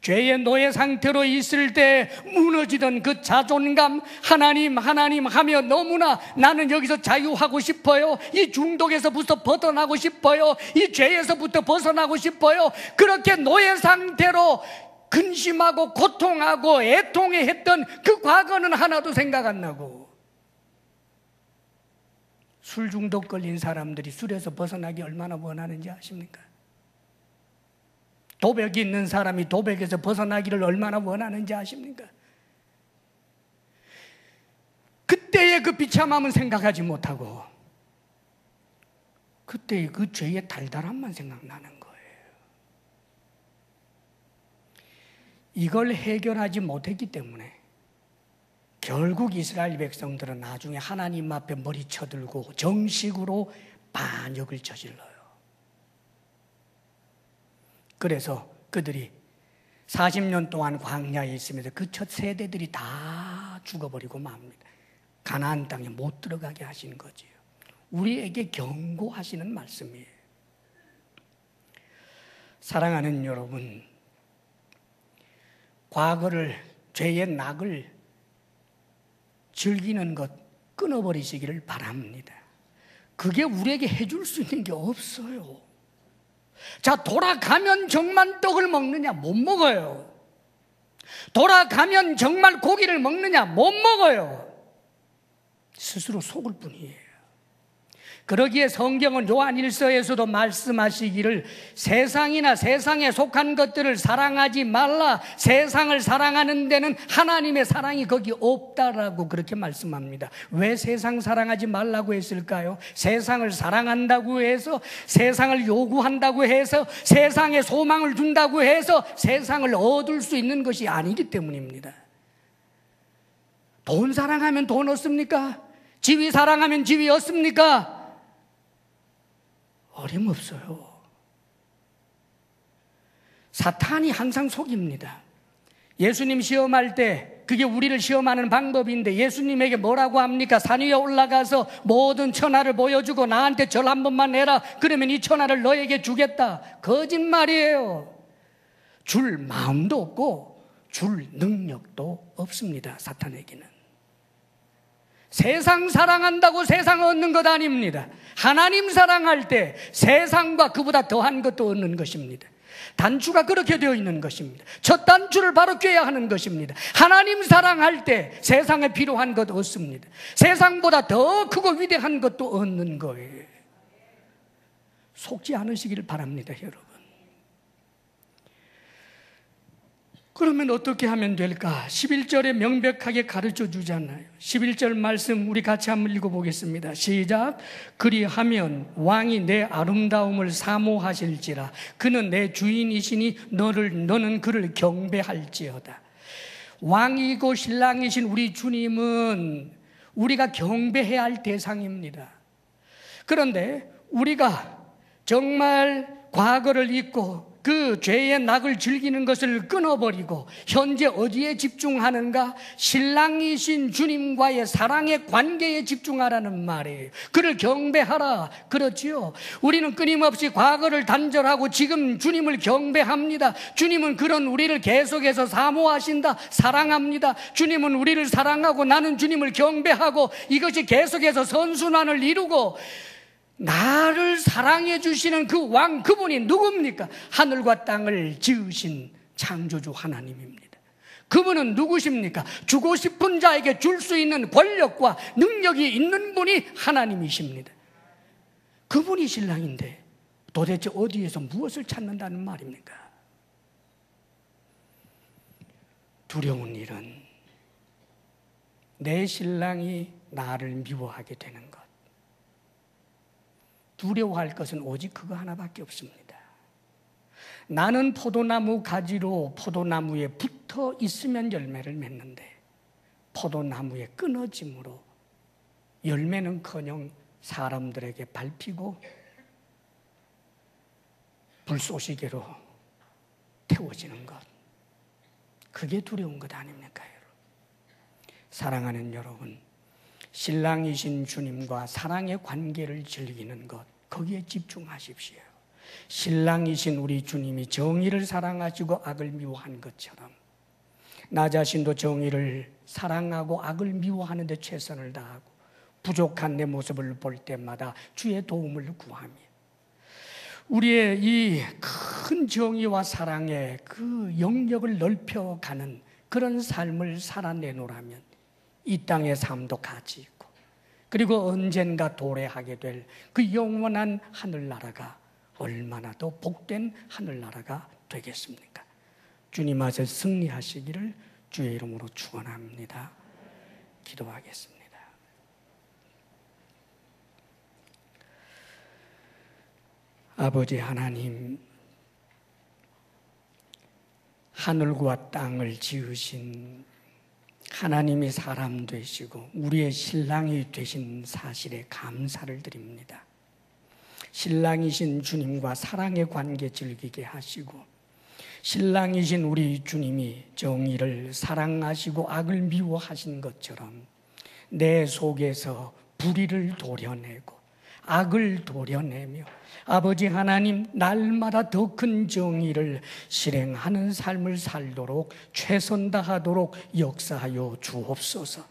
죄의 노예 상태로 있을 때 무너지던 그 자존감, 하나님 하나님 하며 너무나 나는 여기서 자유하고 싶어요. 이 중독에서부터 벗어나고 싶어요. 이 죄에서부터 벗어나고 싶어요. 그렇게 노예 상태로 근심하고 고통하고 애통해 했던 그 과거는 하나도 생각 안 나고, 술 중독 걸린 사람들이 술에서 벗어나기 얼마나 원하는지 아십니까? 도백이 있는 사람이 도백에서 벗어나기를 얼마나 원하는지 아십니까? 그때의 그 비참함은 생각하지 못하고 그때의 그 죄의 달달함만 생각나는 거예요. 이걸 해결하지 못했기 때문에 결국 이스라엘 백성들은 나중에 하나님 앞에 머리 쳐들고 정식으로 반역을 저질러요. 그래서 그들이 40년 동안 광야에 있으면서 그 첫 세대들이 다 죽어버리고 맙니다. 가나안 땅에 못 들어가게 하신 거지요. 우리에게 경고하시는 말씀이에요. 사랑하는 여러분, 과거를, 죄의 낙을 즐기는 것 끊어버리시기를 바랍니다. 그게 우리에게 해줄 수 있는 게 없어요. 자, 돌아가면 정말 떡을 먹느냐? 못 먹어요. 돌아가면 정말 고기를 먹느냐? 못 먹어요. 스스로 속을 뿐이에요. 그러기에 성경은 요한일서에서도 말씀하시기를 세상이나 세상에 속한 것들을 사랑하지 말라. 세상을 사랑하는 데는 하나님의 사랑이 거기 없다라고 그렇게 말씀합니다. 왜 세상 사랑하지 말라고 했을까요? 세상을 사랑한다고 해서, 세상을 요구한다고 해서, 세상에 소망을 준다고 해서 세상을 얻을 수 있는 것이 아니기 때문입니다. 돈 사랑하면 돈 얻습니까? 지위 사랑하면 지위 얻습니까? 어림없어요. 사탄이 항상 속입니다. 예수님 시험할 때 그게 우리를 시험하는 방법인데 예수님에게 뭐라고 합니까? 산 위에 올라가서 모든 천하를 보여주고 나한테 절 한 번만 해라. 그러면 이 천하를 너에게 주겠다. 거짓말이에요. 줄 마음도 없고 줄 능력도 없습니다. 사탄에게는. 세상 사랑한다고 세상 얻는 것 아닙니다. 하나님 사랑할 때 세상과 그보다 더한 것도 얻는 것입니다. 단추가 그렇게 되어 있는 것입니다. 첫 단추를 바로 꿰야 하는 것입니다. 하나님 사랑할 때 세상에 필요한 것 얻습니다. 세상보다 더 크고 위대한 것도 얻는 거예요. 속지 않으시기를 바랍니다, 여러분. 그러면 어떻게 하면 될까? 11절에 명백하게 가르쳐 주잖아요. 11절 말씀 우리 같이 한번 읽어보겠습니다. 시작. 그리하면 왕이 내 아름다움을 사모하실지라. 그는 내 주인이시니 너는 그를 경배할지어다. 왕이고 신랑이신 우리 주님은 우리가 경배해야 할 대상입니다. 그런데 우리가 정말 과거를 잊고 그 죄의 낙을 즐기는 것을 끊어버리고 현재 어디에 집중하는가? 신랑이신 주님과의 사랑의 관계에 집중하라는 말이에요. 그를 경배하라. 그렇지요. 우리는 끊임없이 과거를 단절하고 지금 주님을 경배합니다. 주님은 그런 우리를 계속해서 사모하신다. 사랑합니다. 주님은 우리를 사랑하고 나는 주님을 경배하고 이것이 계속해서 선순환을 이루고 나를 사랑해 주시는 그 왕, 그분이 누굽니까? 하늘과 땅을 지으신 창조주 하나님입니다. 그분은 누구십니까? 주고 싶은 자에게 줄 수 있는 권력과 능력이 있는 분이 하나님이십니다. 그분이 신랑인데 도대체 어디에서 무엇을 찾는다는 말입니까? 두려운 일은 내 신랑이 나를 미워하게 되는 것. 두려워할 것은 오직 그거 하나밖에 없습니다. 나는 포도나무 가지로 포도나무에 붙어 있으면 열매를 맺는데 포도나무에 끊어짐으로 열매는커녕 사람들에게 밟히고 불쏘시개로 태워지는 것. 그게 두려운 것 아닙니까, 여러분? 사랑하는 여러분, 신랑이신 주님과 사랑의 관계를 즐기는 것, 거기에 집중하십시오. 신랑이신 우리 주님이 정의를 사랑하시고 악을 미워한 것처럼 나 자신도 정의를 사랑하고 악을 미워하는 데 최선을 다하고 부족한 내 모습을 볼 때마다 주의 도움을 구하며 우리의 이 큰 정의와 사랑의 그 영역을 넓혀가는 그런 삶을 살아내노라면 이 땅의 삶도 가치 있고 그리고 언젠가 도래하게 될 그 영원한 하늘나라가 얼마나 더 복된 하늘나라가 되겠습니까? 주님 앞에 승리하시기를 주의 이름으로 축원합니다. 기도하겠습니다. 아버지 하나님, 하늘과 땅을 지으신 하나님이 사람 되시고 우리의 신랑이 되신 사실에 감사를 드립니다. 신랑이신 주님과 사랑의 관계 즐기게 하시고 신랑이신 우리 주님이 정의를 사랑하시고 악을 미워하신 것처럼 내 속에서 불의를 도려내고 악을 도려내며 아버지 하나님, 날마다 더 큰 정의를 실행하는 삶을 살도록 최선 다하도록 역사하여 주옵소서.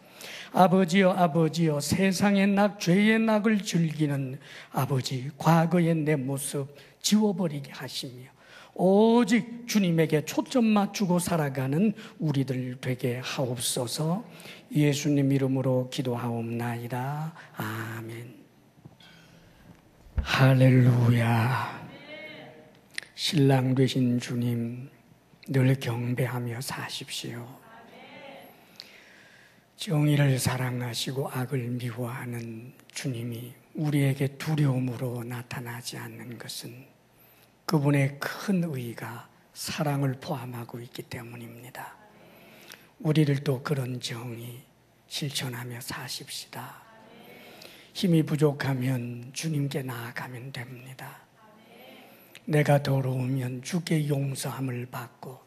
아버지여 세상의 낙, 죄의 낙을 즐기는 아버지, 과거의 내 모습 지워버리게 하시며 오직 주님에게 초점 맞추고 살아가는 우리들 되게 하옵소서. 예수님 이름으로 기도하옵나이다. 아멘. 할렐루야. 신랑 되신 주님 늘 경배하며 사십시오. 정의를 사랑하시고 악을 미워하는 주님이 우리에게 두려움으로 나타나지 않는 것은 그분의 큰 의가 사랑을 포함하고 있기 때문입니다. 우리들도 그런 정의 실천하며 사십시다. 힘이 부족하면 주님께 나아가면 됩니다. 내가 더러우면 주께 용서함을 받고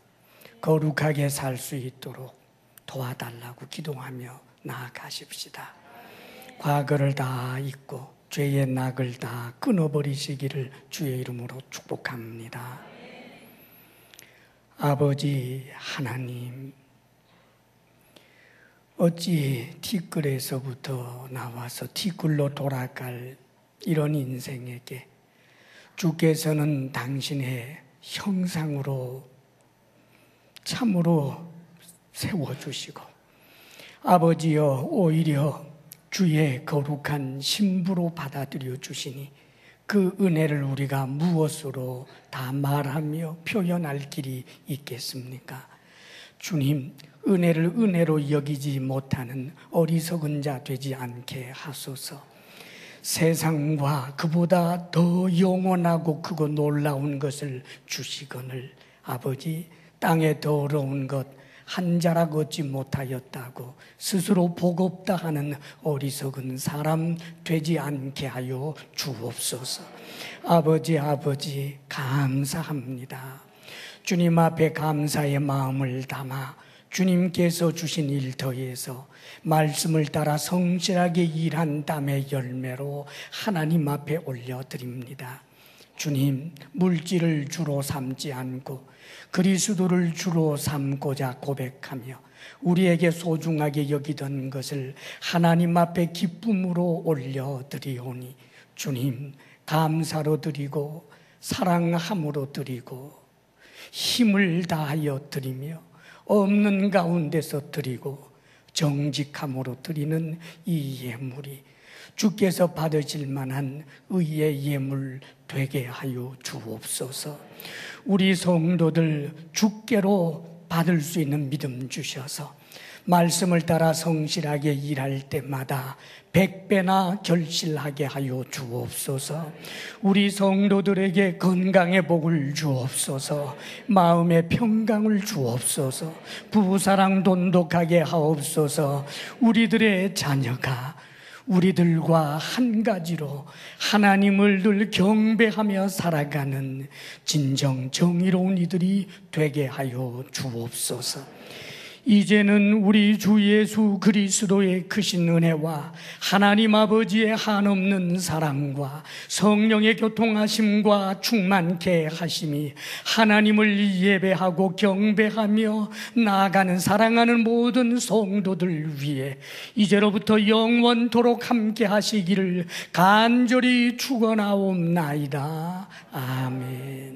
거룩하게 살 수 있도록 도와달라고 기도하며 나아가십시다. 과거를 다 잊고 죄의 낙을 다 끊어버리시기를 주의 이름으로 축복합니다. 아버지 하나님, 어찌 티끌에서부터 나와서 티끌로 돌아갈 이런 인생에게 주께서는 당신의 형상으로 참으로 세워주시고, 아버지여 오히려 주의 거룩한 신부로 받아들여 주시니 그 은혜를 우리가 무엇으로 다 말하며 표현할 길이 있겠습니까? 주님, 은혜를 은혜로 여기지 못하는 어리석은 자 되지 않게 하소서. 세상과 그보다 더 영원하고 크고 놀라운 것을 주시거늘 아버지, 땅에 더러운 것 한 자락 얻지 못하였다고 스스로 복없다 하는 어리석은 사람 되지 않게 하여 주옵소서. 아버지 감사합니다. 주님 앞에 감사의 마음을 담아 주님께서 주신 일터에서 말씀을 따라 성실하게 일한 땀의 열매로 하나님 앞에 올려드립니다. 주님, 물질을 주로 삼지 않고 그리스도를 주로 삼고자 고백하며 우리에게 소중하게 여기던 것을 하나님 앞에 기쁨으로 올려드리오니 주님, 감사로 드리고 사랑함으로 드리고 힘을 다하여 드리며 없는 가운데서 드리고 정직함으로 드리는 이 예물이 주께서 받으실 만한 의의 예물 되게 하여 주옵소서. 우리 성도들 주께로 받을 수 있는 믿음 주셔서 말씀을 따라 성실하게 일할 때마다 100배나 결실하게 하여 주옵소서. 우리 성도들에게 건강의 복을 주옵소서. 마음의 평강을 주옵소서. 부부사랑 돈독하게 하옵소서. 우리들의 자녀가 우리들과 한 가지로 하나님을 늘 경배하며 살아가는 진정 정의로운 이들이 되게 하여 주옵소서. 이제는 우리 주 예수 그리스도의 크신 은혜와 하나님 아버지의 한없는 사랑과 성령의 교통하심과 충만케 하심이 하나님을 예배하고 경배하며 나아가는 사랑하는 모든 성도들 위해 이제로부터 영원토록 함께 하시기를 간절히 축원하옵나이다. 아멘.